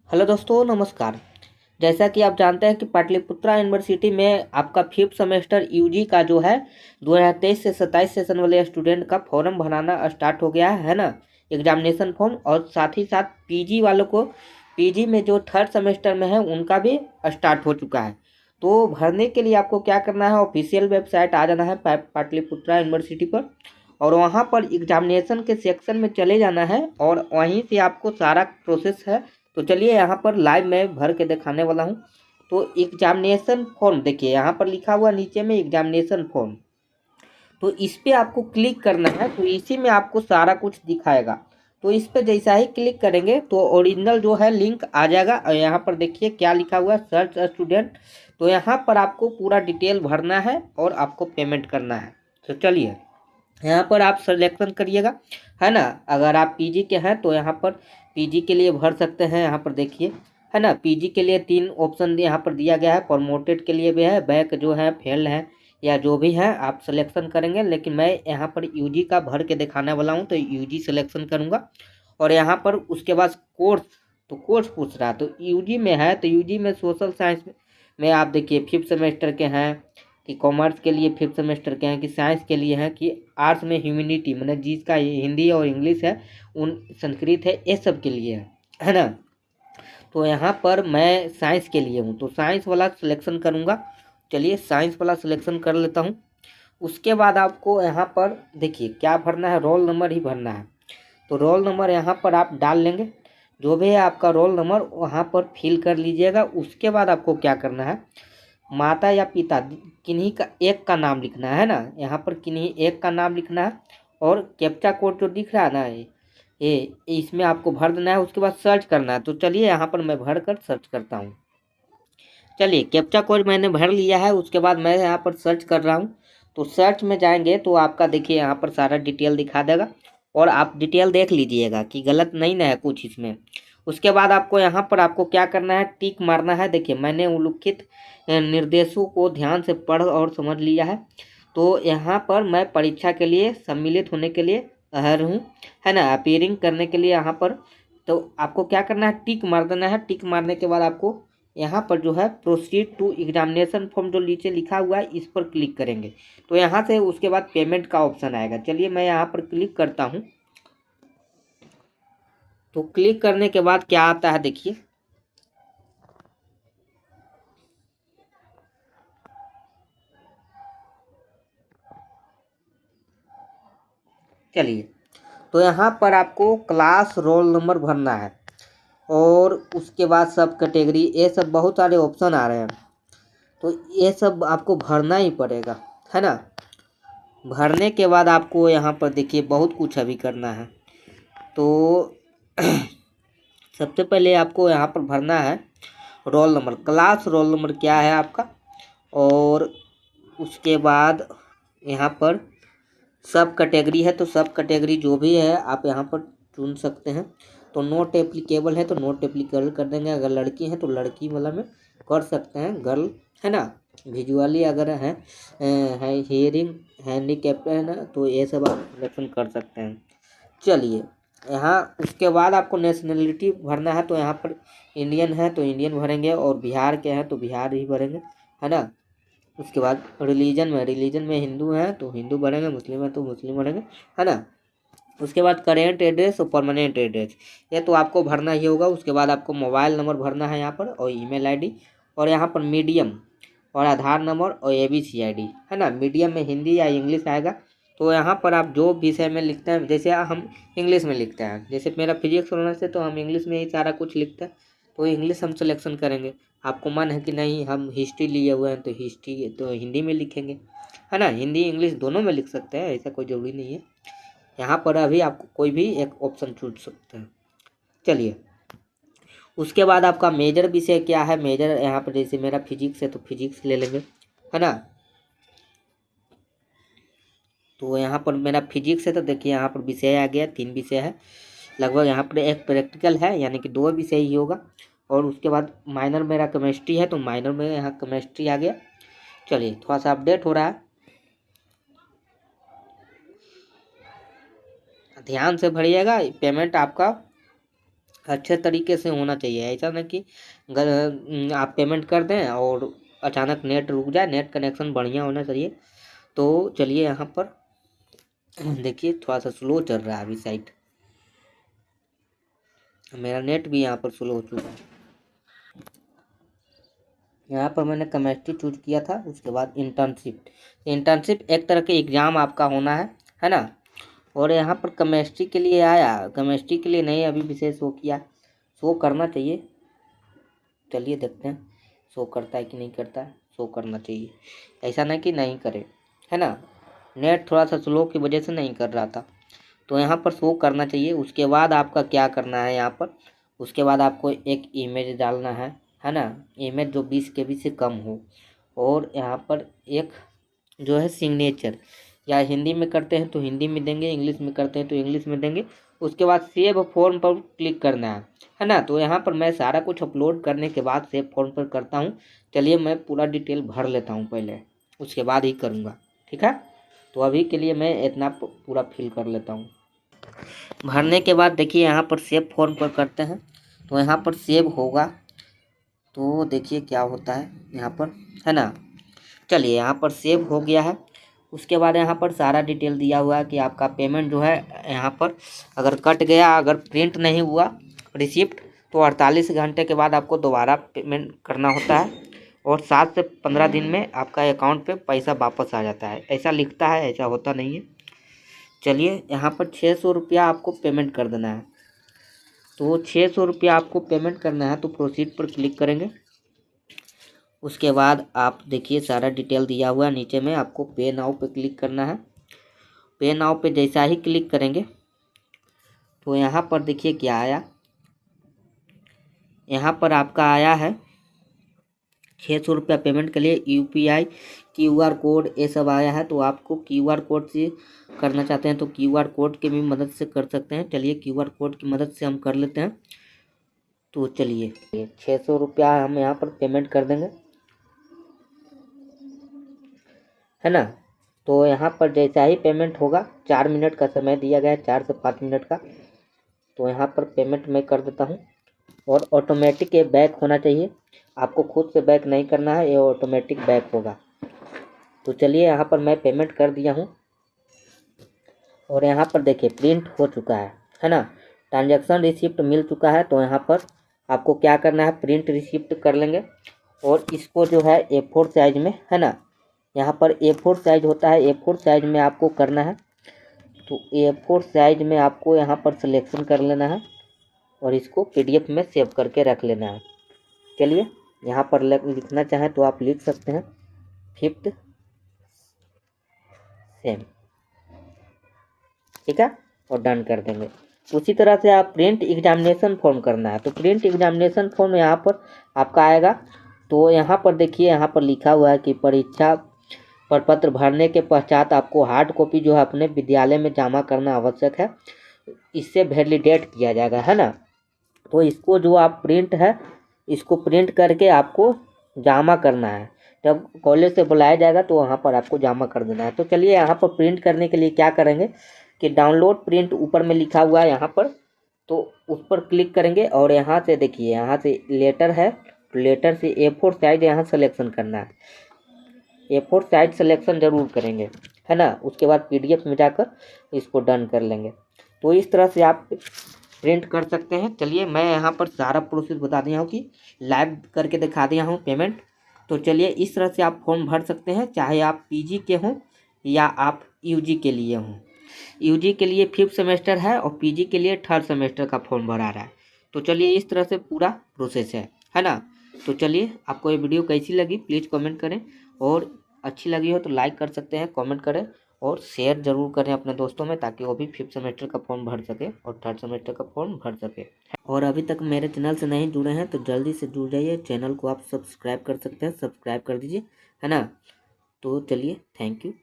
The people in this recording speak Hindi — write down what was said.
हेलो दोस्तों, नमस्कार। जैसा कि आप जानते हैं कि पाटलिपुत्रा यूनिवर्सिटी में आपका फिफ्थ सेमेस्टर यूजी का जो है 2023 से 27 सेशन वाले स्टूडेंट का फॉर्म भराना स्टार्ट हो गया है ना। एग्जामिनेशन फॉर्म और साथ ही साथ पीजी वालों को, पीजी में जो थर्ड सेमेस्टर में है उनका भी स्टार्ट हो चुका है। तो भरने के लिए आपको क्या करना है, ऑफिशियल वेबसाइट आ जाना है पाटलिपुत्रा यूनिवर्सिटी पर, और वहाँ पर एग्जामिनेशन के सेक्शन में चले जाना है और वहीं से आपको सारा प्रोसेस है। तो चलिए यहाँ पर लाइव मैं भर के दिखाने वाला हूँ। तो एग्जामिनेशन फॉर्म देखिए, यहाँ पर लिखा हुआ नीचे में एग्जामिनेशन फॉर्म, तो इस पे आपको क्लिक करना है। तो इसी में आपको सारा कुछ दिखाएगा। तो इस पे जैसा ही क्लिक करेंगे तो ओरिजिनल जो है लिंक आ जाएगा, और यहाँ पर देखिए क्या लिखा हुआ है, सर्च स्टूडेंट। तो यहाँ पर आपको पूरा डिटेल भरना है और आपको पेमेंट करना है। तो चलिए यहाँ पर आप सिलेक्शन करिएगा, है ना। अगर आप पीजी के हैं तो यहाँ पर पीजी के लिए भर सकते हैं। यहाँ पर देखिए, है ना, पीजी के लिए 3 ऑप्शन यहाँ पर दिया गया है। प्रमोटेड के लिए भी है, बैक जो है फेल्ड है, या जो भी है आप सिलेक्शन करेंगे। लेकिन मैं यहाँ पर यूजी का भर के दिखाने वाला हूँ, तो यूजी सिलेक्शन करूँगा। और यहाँ पर उसके बाद कोर्स, तो कोर्स पूछ रहा है, तो यूजी में है तो यूजी में सोशल साइंस में आप देखिए फिफ्थ सेमेस्टर के हैं, कि कॉमर्स के लिए फिफ्थ सेमेस्टर के हैं, कि साइंस के लिए हैं, कि आर्ट्स में ह्यूमैनिटी मतलब जिसका हिंदी और इंग्लिश है, उन संस्कृत है, ये सब के लिए है ना। तो यहाँ पर मैं साइंस के लिए हूँ, तो साइंस वाला सिलेक्शन करूँगा। चलिए साइंस वाला सिलेक्शन कर लेता हूँ। उसके बाद आपको यहाँ पर देखिए क्या भरना है, रोल नंबर ही भरना है। तो रोल नंबर यहाँ पर आप डाल लेंगे, जो भी है आपका रोल नंबर वहाँ पर फिल कर लीजिएगा। उसके बाद आपको क्या करना है, माता या पिता किन्हीं का एक का नाम लिखना है ना, यहाँ पर किन्हीं एक का नाम लिखना है। और कैप्चा कोड जो दिख रहा है ना, ये इसमें आपको भर देना है। उसके बाद सर्च करना है। तो चलिए यहाँ पर मैं भर कर सर्च करता हूँ। चलिए कैप्चा कोड मैंने भर लिया है। उसके बाद मैं यहाँ पर सर्च कर रहा हूँ। तो सर्च में जाएंगे तो आपका देखिए यहाँ पर सारा डिटेल दिखा देगा, और आप डिटेल देख लीजिएगा कि गलत नहीं ना है कुछ इसमें। उसके बाद आपको यहाँ पर आपको क्या करना है, टिक मारना है। देखिए मैंने उल्लिखित निर्देशों को ध्यान से पढ़ और समझ लिया है। तो यहाँ पर मैं परीक्षा के लिए सम्मिलित होने के लिए अहर हूँ, है ना, अपीयरिंग करने के लिए यहाँ पर। तो आपको क्या करना है, टिक मार देना है। टिक मारने के बाद आपको यहाँ पर जो है प्रोसीड टू एग्जामिनेशन फॉर्म जो नीचे लिखा हुआ है इस पर क्लिक करेंगे। तो यहाँ से उसके बाद पेमेंट का ऑप्शन आएगा। चलिए मैं यहाँ पर क्लिक करता हूँ। तो क्लिक करने के बाद क्या आता है देखिए, चलिए तो यहाँ पर आपको क्लास रोल नंबर भरना है, और उसके बाद सब कैटेगरी, ये सब बहुत सारे ऑप्शन आ रहे हैं। तो ये सब आपको भरना ही पड़ेगा, है ना। भरने के बाद आपको यहाँ पर देखिए बहुत कुछ अभी करना है। तो सबसे पहले आपको यहाँ पर भरना है roll number, class roll number क्या है आपका। और उसके बाद यहाँ पर सब कैटेगरी है, तो सब कैटेगरी जो भी है आप यहाँ पर चुन सकते हैं। तो नोट एप्लीकेबल है तो नोट एप्लीकेबल कर देंगे। अगर लड़की है तो लड़की वाला में कर सकते हैं, गर्ल, है ना। विजुअली अगर है हियरिंग हैंडीकैप है ना, तो ये सब आप सिलेक्शन कर सकते हैं। चलिए यहाँ उसके बाद आपको नेशनलिटी भरना है। तो यहाँ पर इंडियन है तो इंडियन भरेंगे, और बिहार के हैं तो बिहार ही भरेंगे, है ना। उसके बाद रिलीजन में हिंदू हैं तो हिंदू भरेंगे, मुस्लिम है तो मुस्लिम भरेंगे, है ना। उसके बाद करेंट एड्रेस और परमानेंट एड्रेस, ये तो आपको भरना ही होगा। उसके बाद आपको मोबाइल नंबर भरना है यहाँ पर, और ईमेल आईडी, और यहाँ पर मीडियम और आधार नंबर और एबीसी आईडी, है ना। मीडियम में हिंदी या इंग्लिश आएगा। तो यहाँ पर आप जो विषय में लिखते हैं, जैसे हम इंग्लिश में लिखते हैं, जैसे मेरा फिजिक्स होने से तो हम इंग्लिश में ही सारा कुछ लिखते हैं, तो इंग्लिश हम सिलेक्शन करेंगे। आपको मन है कि नहीं हम हिस्ट्री लिए हुए हैं तो हिस्ट्री तो हिंदी में लिखेंगे, है ना। हिंदी इंग्लिश दोनों में लिख सकते हैं, ऐसा कोई ज़रूरी नहीं है। यहाँ पर अभी आपको कोई भी एक ऑप्शन चुन सकते हैं। चलिए उसके बाद आपका मेजर विषय क्या है, मेजर यहाँ पर जैसे मेरा फिजिक्स है तो फिजिक्स ले लेंगे, है ना। तो यहाँ पर मेरा फिजिक्स है तो देखिए यहाँ पर विषय आ गया, 3 विषय है लगभग। यहाँ पर एक प्रैक्टिकल है, यानी कि 2 विषय ही होगा। और उसके बाद माइनर मेरा केमिस्ट्री है तो माइनर में यहाँ केमिस्ट्री आ गया। चलिए थोड़ा सा अपडेट हो रहा है, ध्यान से भरिएगा। पेमेंट आपका अच्छे तरीके से होना चाहिए। ऐसा ना कि आप पेमेंट कर दें और अचानक नेट रुक जाए। नेट कनेक्शन बढ़िया होना चाहिए। तो चलिए यहाँ पर देखिए थोड़ा सा स्लो चल रहा है अभी साइट। मेरा नेट भी यहाँ पर स्लो हो चुका है। यहाँ पर मैंने केमिस्ट्री चूज किया था। उसके बाद इंटर्नशिप एक तरह के एग्ज़ाम आपका होना है ना। और यहाँ पर केमिस्ट्री के लिए आया, केमिस्ट्री के लिए नहीं अभी विशेष शो किया। शो करना चाहिए। चलिए देखते हैं शो करता है कि नहीं करता है। शो करना चाहिए, ऐसा नहीं कि नहीं करे, है ना। नेट थोड़ा सा स्लो की वजह से नहीं कर रहा था। तो यहाँ पर शो करना चाहिए। उसके बाद आपका क्या करना है यहाँ पर, उसके बाद आपको एक इमेज डालना है ना। इमेज जो 20 KB से कम हो। और यहाँ पर एक जो है सिग्नेचर, या हिंदी में करते हैं तो हिंदी में देंगे, इंग्लिश में करते हैं तो इंग्लिश में देंगे। उसके बाद सेव फॉर्म पर क्लिक करना है ना। तो यहाँ पर मैं सारा कुछ अपलोड करने के बाद सेव फॉर्म पर करता हूँ। चलिए मैं पूरा डिटेल भर लेता हूँ पहले, उसके बाद ही करूँगा, ठीक है। तो अभी के लिए मैं इतना पूरा फिल कर लेता हूँ। भरने के बाद देखिए यहाँ पर सेव फॉर्म पर करते हैं तो यहाँ पर सेव होगा। तो देखिए क्या होता है यहाँ पर, है ना। चलिए यहाँ पर सेव हो गया है। उसके बाद यहाँ पर सारा डिटेल दिया हुआ है कि आपका पेमेंट जो है यहाँ पर अगर कट गया, अगर प्रिंट नहीं हुआ रिसिप्ट, तो 48 घंटे के बाद आपको दोबारा पेमेंट करना होता है। और 7 से 15 दिन में आपका अकाउंट पे पैसा वापस आ जाता है, ऐसा लिखता है, ऐसा होता नहीं है। चलिए यहाँ पर 600 रुपया आपको पेमेंट कर देना है। तो 600 रुपया आपको पेमेंट करना है तो प्रोसीड पर क्लिक करेंगे। उसके बाद आप देखिए सारा डिटेल दिया हुआ है नीचे में। आपको पे नाउ पे क्लिक करना है। पे नाउ पे जैसा ही क्लिक करेंगे तो यहाँ पर देखिए क्या आया। यहाँ पर आपका आया है 600 रुपया पेमेंट के लिए UPI QR कोड ये सब आया है। तो आपको QR कोड से करना चाहते हैं तो QR कोड की भी मदद से कर सकते हैं। चलिए QR कोड की मदद से हम कर लेते हैं। तो चलिए 600 रुपया हम यहाँ पर पेमेंट कर देंगे, है ना। तो यहाँ पर जैसा ही पेमेंट होगा, 4 मिनट का समय दिया गया है, 4 से 5 मिनट का। तो यहाँ पर पेमेंट मैं कर देता हूँ। और ऑटोमेटिक ये बैक होना चाहिए, आपको खुद से बैक नहीं करना है, ये ऑटोमेटिक बैक होगा। तो चलिए यहाँ पर मैं पेमेंट कर दिया हूँ। और यहाँ पर देखिए प्रिंट हो चुका है ना। ट्रांजैक्शन रिसिप्ट मिल चुका है। तो यहाँ पर आपको क्या करना है, प्रिंट रिसिप्ट कर लेंगे। और इसको जो है A4 साइज में, है ना, यहाँ पर A4 साइज होता है, A4 साइज में आपको करना है। तो A4 साइज में आपको यहाँ पर सिलेक्शन कर लेना है और इसको PDF में सेव करके रख लेना है। चलिए यहाँ पर लिखना चाहें तो आप लिख सकते हैं 5th सेम, ठीक है, और डन कर देंगे। उसी तरह से आप प्रिंट एग्जामिनेशन फॉर्म करना है। तो प्रिंट एग्जामिनेशन फॉर्म यहाँ पर आपका आएगा। तो यहाँ पर देखिए यहाँ पर लिखा हुआ है कि परीक्षा प्रपत्र भरने के पश्चात आपको हार्ड कॉपी जो है अपने विद्यालय में जमा करना आवश्यक है, इससे वैलिडेट किया जाएगा, है ना। तो इसको जो आप प्रिंट है, इसको प्रिंट करके आपको जमा करना है। जब कॉलेज से बुलाया जाएगा तो वहाँ पर आपको जमा कर देना है। तो चलिए यहाँ पर प्रिंट करने के लिए क्या करेंगे कि डाउनलोड प्रिंट ऊपर में लिखा हुआ है यहाँ पर, तो उस पर क्लिक करेंगे। और यहाँ से देखिए यहाँ से लेटर है, लेटर से A4 साइज यहाँ सिलेक्शन करना है। A4 साइज सिलेक्शन जरूर करेंगे, है ना। उसके बाद PDF में जाकर इसको डन कर लेंगे। तो इस तरह से आप प्रिंट कर सकते हैं। चलिए मैं यहाँ पर सारा प्रोसेस बता दिया हूँ कि लाइव करके दिखा दिया हूँ पेमेंट। तो चलिए इस तरह से आप फॉर्म भर सकते हैं, चाहे आप PG के हों या आप UG के लिए हों। UG के लिए 5th सेमेस्टर है और PG के लिए 3rd सेमेस्टर का फॉर्म भरा रहा है। तो चलिए इस तरह से पूरा प्रोसेस है ना। तो चलिए आपको ये वीडियो कैसी लगी प्लीज़ कमेंट करें, और अच्छी लगी हो तो लाइक कर सकते हैं, कमेंट करें और शेयर ज़रूर करें अपने दोस्तों में, ताकि वो भी 5th सेमेस्टर का फॉर्म भर सके और 3rd सेमेस्टर का फॉर्म भर सके। और अभी तक मेरे चैनल से नहीं जुड़े हैं तो जल्दी से जुड़ जाइए। चैनल को आप सब्सक्राइब कर सकते हैं, सब्सक्राइब कर दीजिए, है ना। तो चलिए थैंक यू।